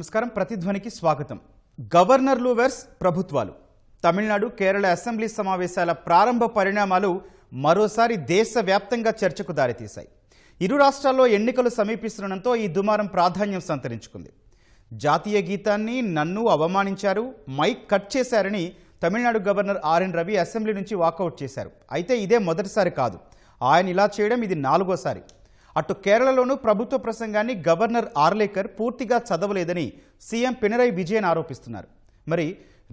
నమస్కారం. ప్రతిధ్వనికి స్వాగతం. గవర్నర్లు వర్స్ ప్రభుత్వాలు. తమిళనాడు, కేరళ అసెంబ్లీ సమావేశాల ప్రారంభ పరిణామాలు మరోసారి దేశవ్యాప్తంగా చర్చకు దారితీశాయి. ఇరు రాష్ట్రాల్లో ఎన్నికలు సమీపిస్తుండటంతో ఈ దుమారం ప్రాధాన్యం సంతరించుకుంది. జాతీయ గీతాన్ని నన్ను అవమానించారు, మైక్ కట్ చేశారని Tamil Nadu governor RN Ravi assembly నుంచి వాకౌట్ చేశారు. అయితే ఇదే మొదటిసారి కాదు. ఆయన ఇలా చేయడం ఇది 4వ సారి. అటు కేరళలోనూ ప్రభుత్వ ప్రసంగాన్ని గవర్నర్ ఆర్లేకర్ పూర్తిగా చదవలేదని సీఎం పినరయి విజయన్ ఆరోపిస్తున్నారు. మరి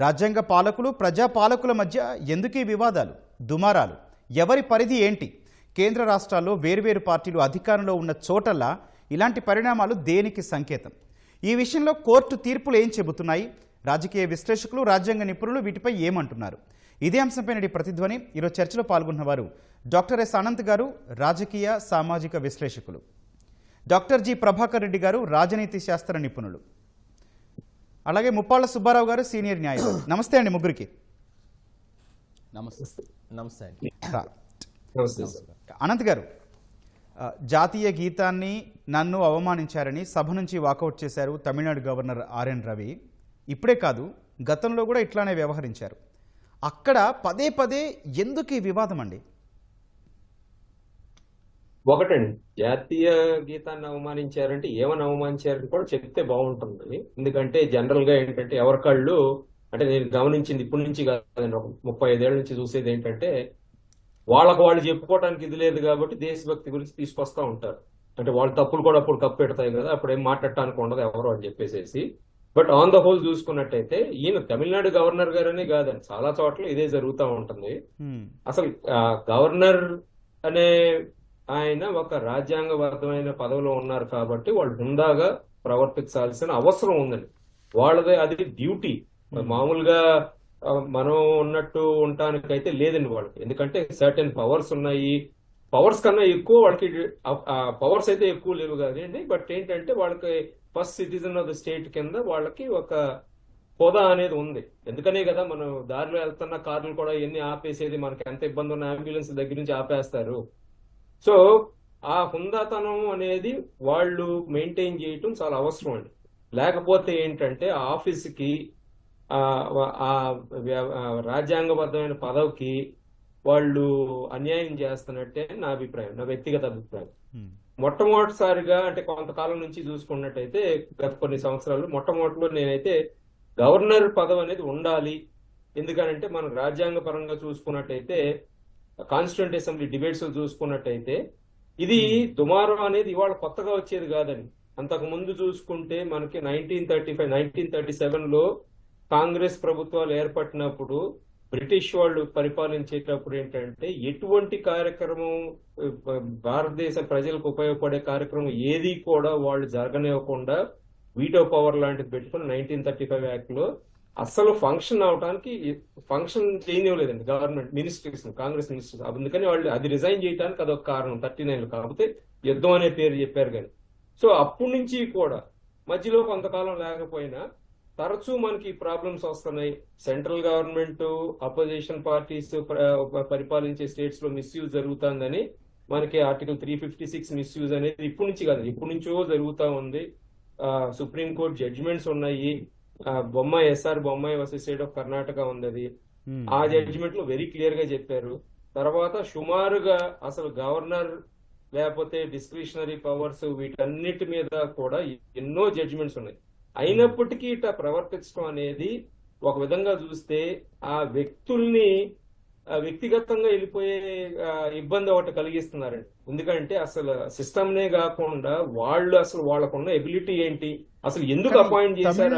రాజ్యాంగ పాలకులు, ప్రజాపాలకుల మధ్య ఎందుకీ వివాదాలు, దుమారాలు? ఎవరి పరిధి ఏంటి? కేంద్ర రాష్ట్రాల్లో వేర్వేరు పార్టీలు అధికారంలో ఉన్న చోటల్లా ఇలాంటి పరిణామాలు దేనికి సంకేతం? ఈ విషయంలో కోర్టు తీర్పులు ఏం చెబుతున్నాయి? రాజకీయ విశ్లేషకులు, రాజ్యాంగ నిపుణులు వీటిపై ఏమంటున్నారు? ఇదే అంశంపై నేటి ప్రతిధ్వని. ఈరోజు చర్చలో పాల్గొన్న వారు డాక్టర్ ఎస్ అనంత్ గారు, రాజకీయ సామాజిక విశ్లేషకులు, డాక్టర్ జి ప్రభాకర్ రెడ్డి గారు, రాజనీతి శాస్త్ర నిపుణులు, అలాగే ముప్పాళ్ల సుబ్బారావు గారు, సీనియర్ న్యాయవాది. నమస్తే అండి ముగ్గురికి. అనంత్ గారు, జాతీయ గీతాన్ని నన్ను అవమానించారని సభ నుంచి వాకౌట్ చేశారు తమిళనాడు గవర్నర్ ఆర్ఎన్ రవి. ఇప్పుడే కాదు, గతంలో కూడా ఇట్లానే వ్యవహరించారు. అక్కడ పదే పదే ఎందుకు ఈ వివాదం అండి? ఒకటండి, జాతీయ గీతాన్ని అవమానించారంటే ఏమని అవమానించారని కూడా చెప్తే బాగుంటుంది. ఎందుకంటే జనరల్ గా ఏంటంటే ఎవరికాళ్ళు, అంటే నేను గమనించింది ఇప్పటి నుంచి కాదండి, ఒక 35 ఏళ్ల నుంచి చూసేది ఏంటంటే వాళ్ళకు వాళ్ళు చెప్పుకోవడానికి ఇది లేదు కాబట్టి దేశభక్తి గురించి తీసుకొస్తా ఉంటారు. అంటే వాళ్ళ తప్పులు కూడా అప్పుడు కప్పెడతాయి కదా, అప్పుడు ఏం మాట్లాడటానికి ఉండదు ఎవరు అని చెప్పేసేసి. బట్ ఆన్ ద హోల్ చూసుకున్నట్టయితే ఈయన తమిళనాడు గవర్నర్ గారనే కాదండి, చాలా చోట్ల ఇదే జరుగుతూ ఉంటుంది. అసలు గవర్నర్ అనే ఆయన ఒక రాజ్యాంగబద్ధమైన పదవిలో ఉన్నారు కాబట్టి వాళ్ళు హుందాగా ప్రవర్తించాల్సిన అవసరం ఉందండి. వాళ్ళదే అది డ్యూటీ. మామూలుగా మనం ఉన్నట్టు ఉండటానికైతే లేదండి వాళ్ళకి. ఎందుకంటే సర్టెన్ పవర్స్ ఉన్నాయి. పవర్స్ కన్నా ఎక్కువ వాళ్ళకి పవర్స్ అయితే ఎక్కువ లేవు కదండి. బట్ ఏంటంటే వాళ్ళకి first citizen of the state కింద వాళ్ళకి ఒక హోదా అనేది ఉంది. ఎందుకనే కదా మనం దారిలో వెళ్తున్న కార్లు కూడా ఎన్ని ఆపేసేది, మనకి ఎంత ఇబ్బంది ఉన్న అంబులెన్స్ దగ్గర నుంచి ఆపేస్తారు. సో ఆ హుందాతనం అనేది వాళ్ళు మెయింటైన్ చేయటం చాలా అవసరం అండి. లేకపోతే ఏంటంటే ఆఫీస్కి, ఆ రాజ్యాంగబద్ధమైన పదవికి వాళ్ళు అన్యాయం చేస్తున్నట్టే నా అభిప్రాయం, నా వ్యక్తిగత అభిప్రాయం. మొట్టమొదటిసారిగా అంటే కొంతకాలం నుంచి చూసుకున్నట్టయితే గత కొన్ని సంవత్సరాలు మొట్టమొదటిలో నేనైతే గవర్నర్ పదవి అనేది ఉండాలి. ఎందుకనంటే మనం రాజ్యాంగ పరంగా చూసుకున్నట్టయితే, కాన్స్టిట్యూంట్ అసెంబ్లీ డిబేట్స్ చూసుకున్నట్టయితే ఇది దుమారం అనేది ఇవాళ కొత్తగా వచ్చేది కాదండి. అంతకు ముందు చూసుకుంటే మనకి 1935, 1937లో కాంగ్రెస్ ప్రభుత్వాలు ఏర్పడినప్పుడు బ్రిటిష్ వాళ్ళు పరిపాలించేటప్పుడు ఏంటంటే ఎటువంటి కార్యక్రమం, భారతదేశ ప్రజలకు ఉపయోగపడే కార్యక్రమం ఏది కూడా వాళ్ళు జరగనివ్వకుండా వీటో పవర్ లాంటిది పెట్టుకుని 1935 యాక్ట్ లో అసలు ఫంక్షన్ అవడానికి ఫంక్షన్ చేయనివ్వలేదండి గవర్నమెంట్ మినిస్ట్రీస్, కాంగ్రెస్ మినిస్ట్రీస్. అందుకని వాళ్ళు అది రిజైన్ చేయడానికి అదొక కారణం. 39 కాకపోతే యుద్ధం అనే పేరు చెప్పారు కానీ. సో అప్పటి నుంచి కూడా మధ్యలో కొంతకాలం లేకపోయినా తరచూ మనకి ప్రాబ్లమ్స్ వస్తున్నాయి. సెంట్రల్ గవర్నమెంట్, అపోజిషన్ పార్టీస్ పరిపాలించే స్టేట్స్ లో మిస్యూజ్ జరుగుతుందని మనకి ఆర్టికల్ 356 మిస్యూజ్ అనేది ఇప్పటి నుంచి కాదు, ఇప్పటి నుంచో జరుగుతూ ఉంది. సుప్రీంకోర్టు జడ్జిమెంట్స్ ఉన్నాయి. Bommai S R Bommai versus state of Karnataka ఉంది. అది ఆ జడ్జిమెంట్ లో వెరీ క్లియర్ గా చెప్పారు. తర్వాత సుమారుగా అసలు గవర్నర్ లేకపోతే డిస్క్రిషనరీ పవర్స్ వీటన్నిటి మీద కూడా ఎన్నో జడ్జిమెంట్స్ ఉన్నాయి. అయినప్పటికీ ఇట్లా ప్రవర్తించడం అనేది ఒక విధంగా చూస్తే ఆ వ్యక్తుల్ని వ్యక్తిగతంగా వెళ్ళిపోయే ఇబ్బంది ఒకటి కలిగిస్తున్నారండి. ఎందుకంటే అసలు సిస్టమ్ నే కాకుండా వాళ్ళు అసలు వాళ్ళకున్న ఎబిలిటీ ఏంటి, అసలు ఎందుకు అపాయింట్ చేశారు?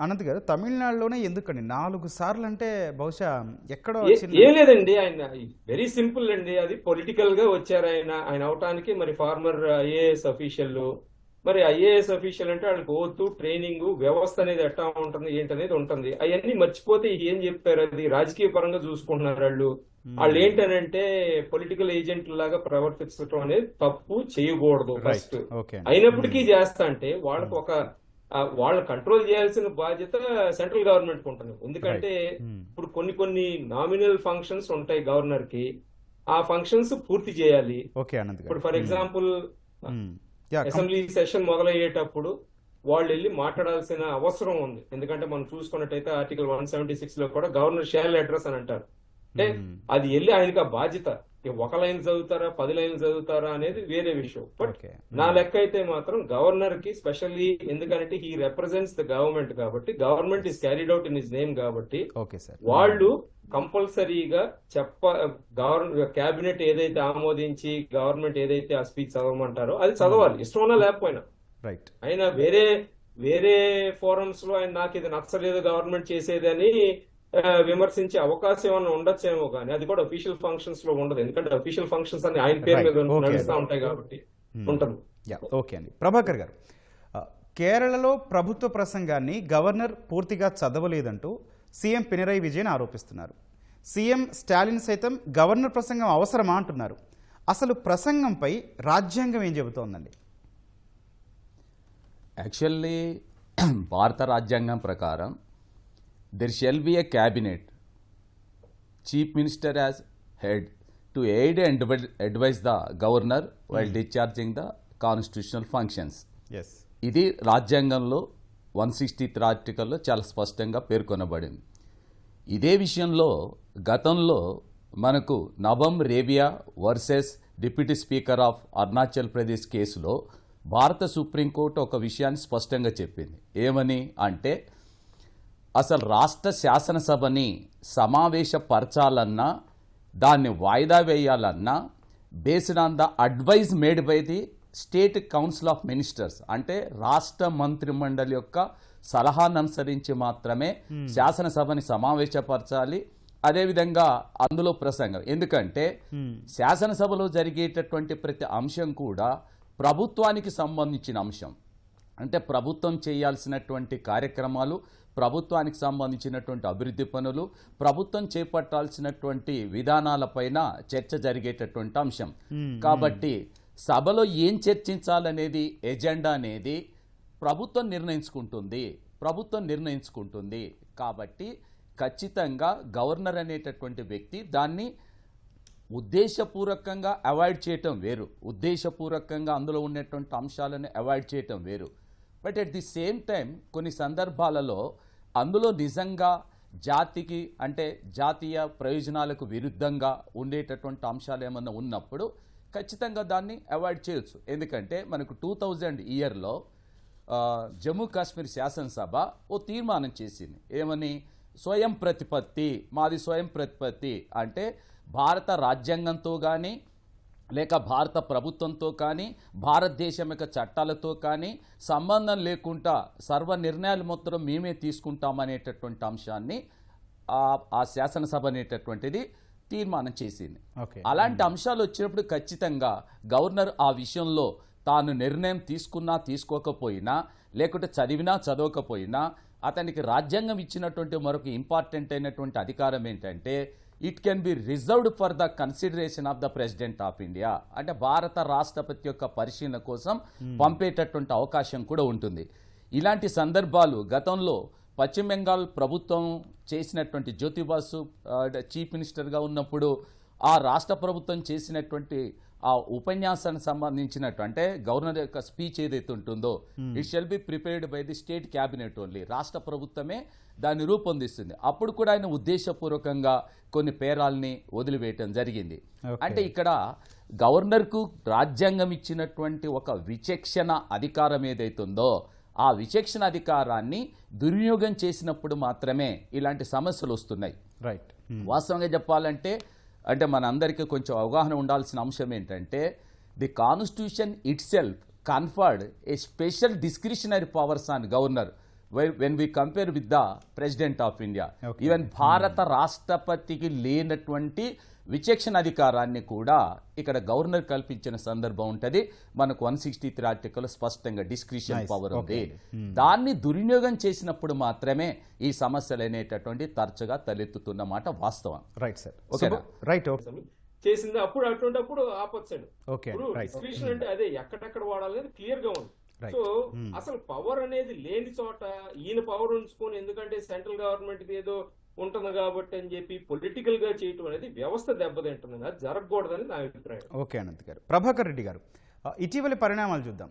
అనంత్ గారు, తమిళనాడులోనే ఎందుకండి 4 సార్లు అంటే బహుశా ఎక్కడో ఏం లేదండి. ఆయన వెరీ సింపుల్ అండి. అది పొలిటికల్ గా వచ్చారు ఆయన అవటానికి. మరి ఫార్మర్ ఐఏఎస్ అఫీషియల్, మరి ఐఏఎస్ అఫీషియల్ అంటే వాళ్ళకి ఓతు, ట్రైనింగ్, వ్యవస్థ అనేది ఎట్లా ఉంటుంది ఏంటనేది ఉంటుంది. అవన్నీ మర్చిపోతే ఏం చెప్తారు, అది రాజకీయ పరంగా చూసుకుంటున్నారు వాళ్ళు ఏంటనంటే పొలిటికల్ ఏజెంట్ లాగా ప్రవర్తించడం అనేది తప్పు, చేయకూడదు ఫస్ట్. అయినప్పటికీ చేస్తా అంటే వాళ్ళకి వాళ్ళు కంట్రోల్ చేయాల్సిన బాధ్యత సెంట్రల్ గవర్నమెంట్ ఉంటుంది. ఎందుకంటే ఇప్పుడు కొన్ని నామినల్ ఫంక్షన్స్ ఉంటాయి గవర్నర్ కి, ఆ ఫంక్షన్స్ పూర్తి చేయాలి. ఇప్పుడు ఫర్ ఎగ్జాంపుల్ అసెంబ్లీ సెషన్ మొదలయ్యేటప్పుడు వాళ్ళు వెళ్ళి మాట్లాడాల్సిన అవసరం ఉంది. ఎందుకంటే మనం చూసుకున్నట్టయితే ఆర్టికల్ 176 లో కూడా గవర్నర్ షాల్ అడ్రస్ అని అంటారు. అంటే అది వెళ్ళి ఆయనకి ఆ బాధ్యత. ఒక లైన్ చదువుతారా 10 లైన్లు చదువుతారా అనేది వేరే విషయం. బట్ నా లెక్క అయితే మాత్రం గవర్నర్ కి స్పెషల్లీ, ఎందుకంటే హీ రిప్రజెంట్స్ ద గవర్నమెంట్ కాబట్టి, government is carried out in his name కాబట్టి వాళ్ళు కంపల్సరీగా క్యాబినెట్ ఏదైతే ఆమోదించి గవర్నమెంట్ ఏదైతే ఆ స్పీచ్ చదవమంటారో అది చదవాలి, ఇష్టమన్నా లేకపోయినా. ఆయన వేరే ఫోరమ్స్ లో ఆయన నాకు ఇది నచ్చలేదు గవర్నమెంట్ చేసేది అని విమర్శించే అవకాశం ఏమన్నా ఉండొచ్చేమో, కానీ అది కూడా అఫీషియల్ ఫంక్షన్స్ లో ఉండదు. ఎందుకంటే అఫీషియల్ ఫంక్షన్స్ అన్ని ఆయన పేరు మీద నడుస్తూ ఉంటాయి కాబట్టి ఉంటుంది. ఓకే అండి. ప్రభాకర్ గారు, కేరళలో ప్రభుత్వ ప్రసంగాన్ని గవర్నర్ పూర్తిగా చదవలేదంటూ సీఎం పినరయి విజయన్ ఆరోపిస్తున్నారు. సీఎం స్టాలిన్ సైతం గవర్నర్ ప్రసంగం అవసరమా అంటున్నారు. అసలు ప్రసంగంపై రాజ్యాంగం ఏం చెబుతోందండి? యాక్చువల్లీ భారత రాజ్యాంగం ప్రకారం there shall be a cabinet, chief minister as head, to aid and advise the governor while discharging the constitutional functions. ఇది రాజ్యాంగంలో 163 ఆర్టికల్లో చాలా స్పష్టంగా పేర్కొనబడింది. ఇదే విషయంలో గతంలో మనకు నవం Rebia versus deputy speaker of Arunachal Pradesh కేసులో భారత సుప్రీంకోర్టు ఒక విషయాన్ని స్పష్టంగా చెప్పింది. ఏమని అంటే, అసలు రాష్ట్ర శాసనసభని సమావేశపరచాలన్నా దాన్ని వాయిదా వేయాలన్నా based on the advise made by the state council of ministers, అంటే రాష్ట్ర మంత్రిమండలి యొక్క సలహాను అనుసరించి మాత్రమే శాసనసభని సమావేశపరచాలి. అదేవిధంగా అందులో ప్రసంగం, ఎందుకంటే శాసనసభలో జరిగేటటువంటి ప్రతి అంశం కూడా ప్రభుత్వానికి సంబంధించిన అంశం. అంటే ప్రభుత్వం చేయాల్సినటువంటి కార్యక్రమాలు, ప్రభుత్వానికి సంబంధించినటువంటి అభివృద్ధి పనులు, ప్రభుత్వం చేపట్టాల్సినటువంటి విధానాలపైన చర్చ జరిగేటటువంటి అంశం. కాబట్టి సభలో ఏం చర్చించాలనేది, ఎజెండా అనేది ప్రభుత్వం నిర్ణయించుకుంటుంది. కాబట్టి ఖచ్చితంగా గవర్నర్ అనేటటువంటి వ్యక్తి దాన్ని ఉద్దేశపూర్వకంగా అవాయిడ్ చేయటం వేరు, ఉద్దేశపూర్వకంగా అందులో ఉన్నటువంటి అంశాలను అవాయిడ్ చేయటం వేరు. But at the same time కొన్ని సందర్భాలలో అందులో నిజంగా జాతికి, అంటే జాతీయ ప్రయోజనాలకు విరుద్ధంగా ఉండేటటువంటి అంశాలు ఏమన్నా ఉన్నప్పుడు ఖచ్చితంగా దాన్ని అవాయిడ్ చేయొచ్చు. ఎందుకంటే మనకు 2000 ఇయర్లో జమ్మూ కాశ్మీర్ శాసనసభ ఓ తీర్మానం చేసింది. ఏమని? స్వయం ప్రతిపత్తి, మాది స్వయం ప్రతిపత్తి అంటే భారత రాజ్యాంగంతో కానీ లేక భారత ప్రభుత్వంతో కానీ భారతదేశం యొక్క చట్టాలతో కానీ సంబంధం లేకుండా సర్వ నిర్ణయాలు మొత్తం మేమే తీసుకుంటామనేటటువంటి అంశాన్ని ఆ శాసనసభ అనేటటువంటిది తీర్మానం చేసింది. అలాంటి అంశాలు వచ్చినప్పుడు ఖచ్చితంగా గవర్నర్ ఆ విషయంలో తాను నిర్ణయం తీసుకున్నా తీసుకోకపోయినా, లేకుంటే చదివినా చదవకపోయినా, అతనికి రాజ్యాంగం ఇచ్చినటువంటి మరొక ఇంపార్టెంట్ అయినటువంటి అధికారం ఏంటంటే, it can be reserved for the consideration of the president of India, అంటే భారత రాష్ట్రపతి యొక్క పరిశీలన కోసం పంపేటటువంటి అవకాశం కూడా ఉంటుంది. ఇలాంటి సందర్భాలు గతంలో పశ్చిమ బెంగాల్ ప్రభుత్వం చేసినటువంటి జ్యోతిబాసు చీఫ్ మినిస్టర్గా ఉన్నప్పుడు ఆ రాష్ట్ర ప్రభుత్వం చేసినటువంటి ఆ ఉపన్యాసానికి సంబంధించినట్టు, అంటే గవర్నర్ యొక్క స్పీచ్ ఏదైతే ఉంటుందో, it shall be prepared by the state cabinet only, రాష్ట్ర ప్రభుత్వమే దాన్ని రూపొందిస్తుంది. అప్పుడు కూడా ఆయన ఉద్దేశపూర్వకంగా కొన్ని పేరాల్ని వదిలివేయటం జరిగింది. అంటే ఇక్కడ గవర్నర్కు రాజ్యాంగం ఇచ్చినటువంటి ఒక విచక్షణ అధికారం ఏదైతుందో, ఆ విచక్షణ అధికారాన్ని దుర్వినియోగం చేసినప్పుడు మాత్రమే ఇలాంటి సమస్యలు వస్తున్నాయి. వాస్తవంగా చెప్పాలంటే, అంటే మన అందరికీ కొంచెం అవగాహన ఉండాల్సిన అంశం ఏంటంటే, the constitution it self conferred A special discretionary powers on governor when we compare with the President of India. Even భారత రాష్ట్రపతికి లేనటువంటి విచక్షణ అధికారాన్ని కూడా ఇక్కడ గవర్నర్ కల్పించిన సందర్భం ఉంటుంది. మనకు 163 ఆర్టికల్ స్పష్టంగా డిస్క్రిషన్ పవర్ ఉంది. దాన్ని దుర్వినియోగం చేసినప్పుడు మాత్రమే ఈ సమస్యలు అనేటటువంటి తరచుగా తలెత్తుతున్న మాట వాస్తవం. రైట్ సార్, ఓకేనా? రైట్, చేసింది అప్పుడు అటువంటిప్పుడు ఆపొచ్చాడు. డిస్క్రిషన్ అంటే అదే ఎక్కడెక్కడ వాడాలి క్లియర్ గా ఉంది. సో అసలు పవర్ అనేది లేని చోట ఈయన పవర్ ఉంచుకొని, ఎందుకంటే సెంట్రల్ గవర్నమెంట్ ఏదో ఉంటుంది కాబట్టి అని చెప్పి పొలిటికల్ గా చేయటం అనేది వ్యవస్థ దెబ్బతింటుంది. అది జరగకూడదని నా అభిప్రాయం. ఓకే అనంత్ గారు. ప్రభాకర్ రెడ్డి గారు, ఇటీవలి పరిణామాలు చూద్దాం.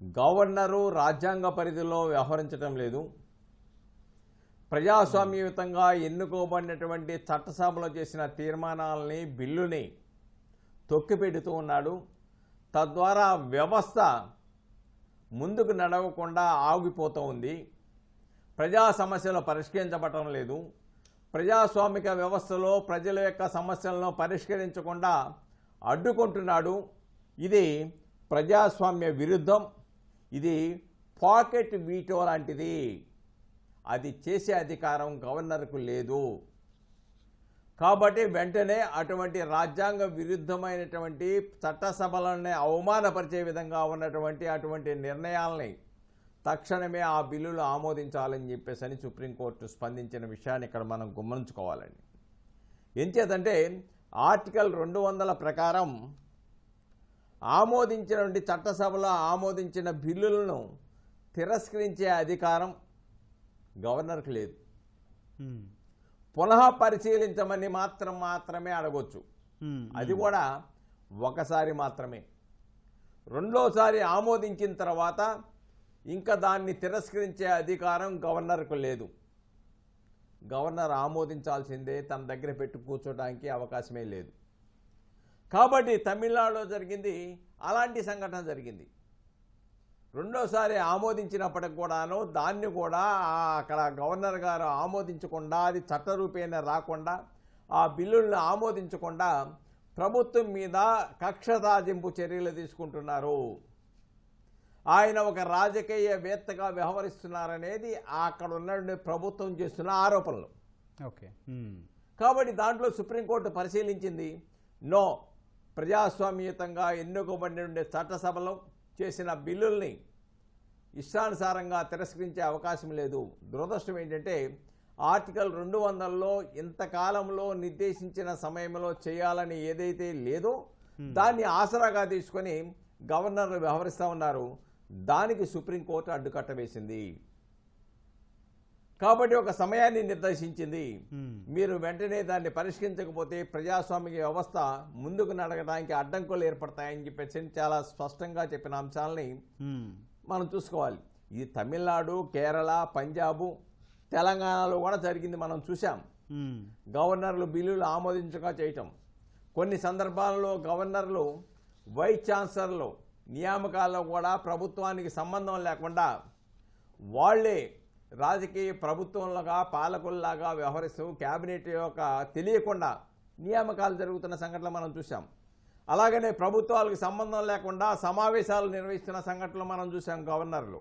గవర్నరు రాజ్యాంగ పరిధిలో వ్యవహరించడం లేదు. ప్రజాస్వామ్యయుతంగా ఎన్నుకోబడినటువంటి చట్టసభలో చేసిన తీర్మానాలని, బిల్లుని తొక్కిపెడుతూ ఉన్నాడు. తద్వారా వ్యవస్థ ముందుకు నడవకుండా ఆగిపోతూ ఉంది. ప్రజా సమస్యలు పరిష్కరించబడటం లేదు. ప్రజాస్వామిక వ్యవస్థలో ప్రజల యొక్క సమస్యలను పరిష్కరించకుండా అడ్డుకుంటున్నాడు. ఇది ప్రజాస్వామ్య విరుద్ధం. ఇది పాకెట్ వీటో లాంటిది. అది చేసే అధికారం గవర్నర్కు లేదు. కాబట్టి వెంటనే అటువంటి రాజ్యాంగ విరుద్ధమైనటువంటి చట్టసభలని అవమానపరిచే విధంగా ఉన్నటువంటి అటువంటి నిర్ణయాలని తక్షణమే ఆ బిల్లులు ఆమోదించాలని చెప్పేసి సుప్రీంకోర్టు స్పందించిన విషయాన్ని ఇక్కడ మనం గమనించుకోవాలండి. ఎంచేతంటే ఆర్టికల్ 200 ప్రకారం ఆమోదించినటువంటి చట్టసభలో ఆమోదించిన బిల్లులను తిరస్కరించే అధికారం గవర్నర్కు లేదు. పునః పరిశీలించమని మాత్రమే అడగొచ్చు. అది కూడా ఒకసారి మాత్రమే. రెండోసారి ఆమోదించిన తర్వాత ఇంకా దాన్ని తిరస్కరించే అధికారం గవర్నర్కు లేదు. గవర్నర్ ఆమోదించాల్సిందే, తన దగ్గర పెట్టి కూర్చోడానికి అవకాశమే లేదు. కాబట్టి తమిళనాడులో జరిగింది అలాంటి సంఘటన జరిగింది. రెండోసారి ఆమోదించినప్పటికి కూడాను దాన్ని కూడా అక్కడ గవర్నర్ గారు ఆమోదించకుండా, అది చట్టరూపేణ రాకుండా, ఆ బిల్లులను ఆమోదించకుండా ప్రభుత్వం మీద కక్ష సాధింపు చర్యలు తీసుకుంటున్నారు. ఆయన ఒక రాజకీయవేత్తగా వ్యవహరిస్తున్నారనేది అక్కడ ఉన్న ప్రభుత్వం చేస్తున్న ఆరోపణలు. ఓకే. కాబట్టి దాంట్లో సుప్రీంకోర్టు పరిశీలించింది. నో, ప్రజాస్వామ్యయుతంగా ఎన్నుకోబడిన చట్టసభలో చేసిన బిల్లుల్ని ఇష్టానుసారంగా తిరస్కరించే అవకాశం లేదు. దురదృష్టం ఏంటంటే ఆర్టికల్ 200లో ఇంతకాలంలో నిర్దేశించిన సమయంలో చేయాలని ఏదైతే లేదో దాన్ని ఆసరాగా తీసుకొని గవర్నర్లు వ్యవహరిస్తూ ఉన్నారు. దానికి సుప్రీంకోర్టు అడ్డుకట్ట వేసింది. కాబట్టి ఒక సమయాన్ని నిర్దేశించింది. మీరు వెంటనే దాన్ని పరిష్కరించకపోతే ప్రజాస్వామిక వ్యవస్థ ముందుకు నడగడానికి అడ్డంకులు ఏర్పడతాయని చెప్పేసి చాలా స్పష్టంగా చెప్పిన అంశాలని మనం చూసుకోవాలి. ఇది తమిళనాడు, కేరళ, పంజాబు, తెలంగాణలో కూడా జరిగింది. మనం చూసాం. గవర్నర్లు బిల్లులు ఆమోదించగా చేయటం. కొన్ని సందర్భాల్లో గవర్నర్లు వైస్ ఛాన్సలర్లు నియామకాల్లో కూడా ప్రభుత్వానికి సంబంధం లేకుండా వాళ్లే రాజకీయ ప్రభుత్వంలాగా, పాలకుల్లాగా వ్యవహరిస్తూ క్యాబినెట్ యొక్క తెలియకుండా నియామకాలు జరుగుతున్న సంఘటనలు మనం చూసాం. అలాగనే ప్రభుత్వాలకు సంబంధం లేకుండా సమావేశాలు నిర్వహిస్తున్న సంఘటనలు మనం చూసాం గవర్నర్లు.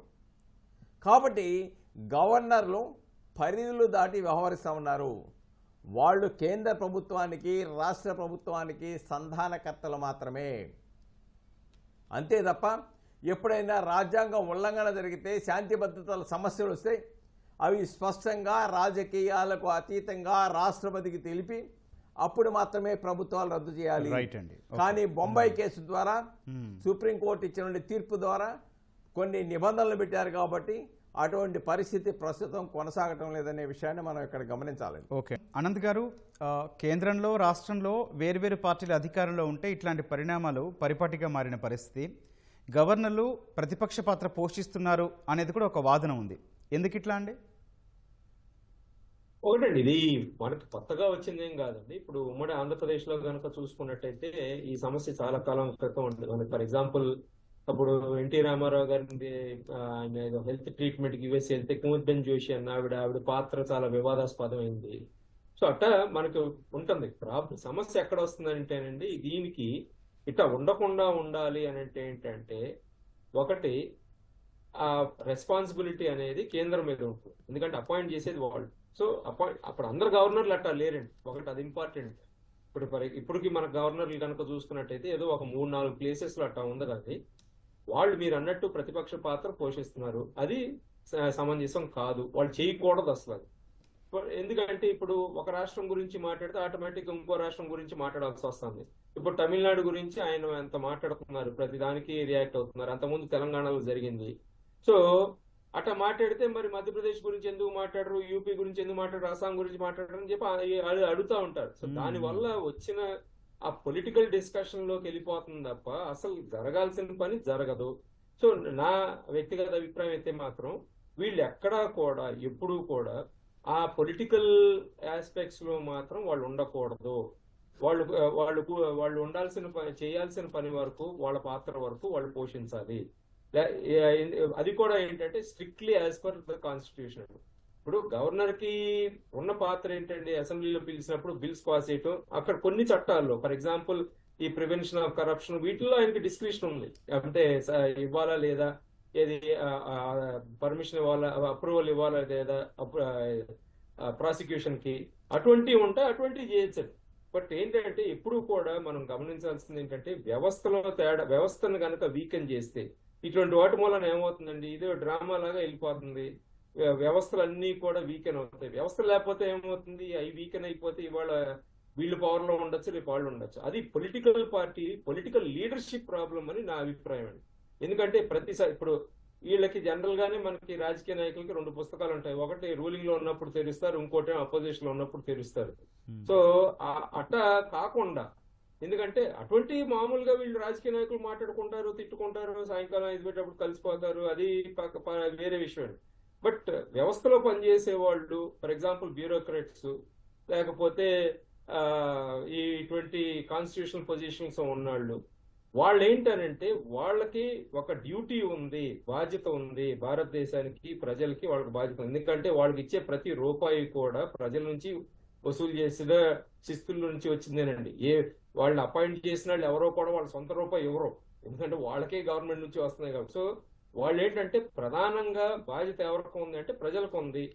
కాబట్టి గవర్నర్లు పరిధులు దాటి వ్యవహరిస్తూ ఉన్నారు. వాళ్ళు కేంద్ర ప్రభుత్వానికి, రాష్ట్ర ప్రభుత్వానికి సంధానకర్తలు మాత్రమే. అంతే తప్ప ఎప్పుడైనా రాజ్యాంగ ఉల్లంఘన జరిగితే, శాంతి భద్రతల సమస్యలు వస్తే అవి స్పష్టంగా రాజకీయాలకు అతీతంగా రాష్ట్రపతికి తెలిపి అప్పుడు మాత్రమే ప్రభుత్వాలు రద్దు చేయాలి. కానీ బొంబాయి కేసు ద్వారా, సుప్రీంకోర్టు ఇచ్చిన తీర్పు ద్వారా కొన్ని నిబంధనలు పెట్టారు. కాబట్టి అటువంటి పరిస్థితి ప్రస్తుతం కొనసాగటం లేదనే విషయాన్ని మనం ఇక్కడ గమనించాలి. ఓకే. అనంత్ గారు, కేంద్రంలో, రాష్ట్రంలో వేర్వేరు పార్టీలు అధికారంలో ఉంటే ఇట్లాంటి పరిణామాలు పరిపాటిగా మారిన పరిస్థితి. గవర్నర్లు ప్రతిపక్ష పాత్ర పోషిస్తున్నారు అనేది కూడా ఒక వాదన ఉంది. ఎందుకు ఇట్లా అండి? ఒకటండి, ఇది మనకి కొత్తగా వచ్చిందేం కాదండి. ఇప్పుడు ఉమ్మడి ఆంధ్రప్రదేశ్లో కనుక చూసుకున్నట్టయితే ఈ సమస్య చాలా కాలం క్రితం ఉంటుంది. మనకి ఫర్ ఎగ్జాంపుల్ అప్పుడు ఎన్టీ రామారావు గారి ఆయన ఏదో హెల్త్ ట్రీట్మెంట్ యూఎస్ వెళ్తే కుముద్బెన్ జోషి అన్న ఆవిడ పాత్ర చాలా వివాదాస్పదమైంది. సో అట్టా మనకు ఉంటుంది. సమస్య ఎక్కడ వస్తుందంటేనండి, దీనికి ఇట్లా ఉండకుండా ఉండాలి అని అంటే ఏంటంటే, ఒకటి ఆ రెస్పాన్సిబిలిటీ అనేది కేంద్రం మీద ఉంటుంది. ఎందుకంటే అపాయింట్ చేసేది వాళ్ళు. సో అప్పుడు అందరు గవర్నర్లు అట్టా లేరండి. ఒకటి అది ఇంపార్టెంట్. ఇప్పటికి మన గవర్నర్లు కనుక చూసుకున్నట్టయితే ఏదో ఒక 3-4 ప్లేసెస్లో అట్టా ఉంది. కానీ వాళ్ళు మీరు అన్నట్టు ప్రతిపక్ష పాత్ర పోషిస్తున్నారు. అది సమంజసం కాదు. వాళ్ళు చేయకూడదు అసలు. ఎందుకంటే ఇప్పుడు ఒక రాష్ట్రం గురించి మాట్లాడితే ఆటోమేటిక్గా ఇంకో రాష్ట్రం గురించి మాట్లాడాల్సి వస్తుంది. ఇప్పుడు తమిళనాడు గురించి ఆయన ఎంత మాట్లాడుతున్నారు, ప్రతి దానికి రియాక్ట్ అవుతున్నారు. అంతకుముందు తెలంగాణలో జరిగింది. సో అట్లా మాట్లాడితే మరి మధ్యప్రదేశ్ గురించి ఎందుకు మాట్లాడరు, యూపీ గురించి ఎందుకు మాట్లాడరు, అస్సాం గురించి మాట్లాడరు అని చెప్పి అడుగుతూ ఉంటారు. సో దానివల్ల వచ్చిన ఆ పొలిటికల్ డిస్కషన్ లోకి వెళ్ళిపోతుంది తప్ప అసలు జరగాల్సిన పని జరగదు. సో నా వ్యక్తిగత అభిప్రాయం అయితే మాత్రం వీళ్ళు ఎక్కడా కూడా ఎప్పుడూ కూడా ఆ పొలిటికల్ ఆస్పెక్ట్స్ లో మాత్రం వాళ్ళు ఉండకూడదు. వాళ్ళు వాళ్ళు వాళ్ళు ఉండాల్సిన చేయాల్సిన పని వరకు, వాళ్ళ పాత్ర వరకు వాళ్ళు పోషించాలి. అది కూడా ఏంటంటే strictly as per the constitution. ఇప్పుడు గవర్నర్ కి ఉన్న పాత్ర ఏంటంటే అసెంబ్లీలో పిలిచినప్పుడు బిల్స్ పాస్ చేయటం, అక్కడ కొన్ని చట్టాల్లో ఫర్ ఎగ్జాంపుల్ ఈ ప్రివెన్షన్ ఆఫ్ కరప్షన్ వీటిలో ఆయనకి డిస్క్రిప్షన్ ఉంది. అంటే ఇవ్వాలా లేదా, ఏది పర్మిషన్ ఇవ్వాలా, అప్రూవల్ ఇవ్వాలా లేదా ప్రాసిక్యూషన్ కి, అటువంటివి ఉంటాయి, అటువంటివి చేయొచ్చు. బట్ ఏంటంటే ఎప్పుడు కూడా మనం గమనించాల్సింది ఏంటంటే వ్యవస్థలో తేడా, వ్యవస్థను కనుక వీకెన్ చేస్తే ఇటువంటి వాటి మూలన ఏమవుతుందండి, ఇదే డ్రామా లాగా వెళ్ళిపోతుంది. వ్యవస్థలన్నీ కూడా వీకెన్ అవుతాయి. వ్యవస్థ లేకపోతే ఏమవుతుంది, అవి వీకెన్ అయిపోతే ఇవాళ వీళ్ళు పవర్ లో ఉండొచ్చు, రేపు వాళ్ళు ఉండొచ్చు. అది political party, political leadership problem అని నా అభిప్రాయం అండి. ఎందుకంటే ప్రతిసారి ఇప్పుడు వీళ్ళకి జనరల్ గానే మనకి రాజకీయ నాయకులకి రెండు పుస్తకాలు ఉంటాయి. ఒకటి రూలింగ్ లో ఉన్నప్పుడు తెరుస్తారు, ఇంకోటి అపోజిషన్ లో ఉన్నప్పుడు తెరుస్తారు. సో అట్ట కాకుండా, ఎందుకంటే అటువంటి మామూలుగా వీళ్ళు రాజకీయ నాయకులు మాట్లాడుకుంటారు, తిట్టుకుంటారు, సాయంకాలం 5 గంటలప్పుడు కలిసిపోతారు, అది వేరే విషయం. బట్ వ్యవస్థలో పనిచేసే వాళ్ళు, ఫర్ ఎగ్జాంపుల్ బ్యూరోక్రాట్స్, లేకపోతే ఇటువంటి కాన్స్టిట్యూషనల్ పొజిషన్స్ ఉన్నాళ్ళు, వాళ్ళు ఏంటనంటే వాళ్ళకి ఒక డ్యూటీ ఉంది, బాధ్యత ఉంది, భారతదేశానికి ప్రజలకి వాళ్ళకి బాధ్యత ఉంది. ఎందుకంటే వాళ్ళకి ఇచ్చే ప్రతి రూపాయి కూడా ప్రజల నుంచి వసూలు చేసిన శిస్తుల నుంచి వచ్చిందేనండి. వాళ్ళని అపాయింట్ చేసిన వాళ్ళు ఎవరో కూడా వాళ్ళ సొంత రూపాయి ఎవరో, ఎందుకంటే వాళ్ళకే గవర్నమెంట్ నుంచి వస్తున్నాయి కాబట్టి. సో వాళ్ళు ఏంటంటే ప్రధానంగా బాధ్యత ఎవరికి ఉంది అంటే ప్రజలకు ఉంది.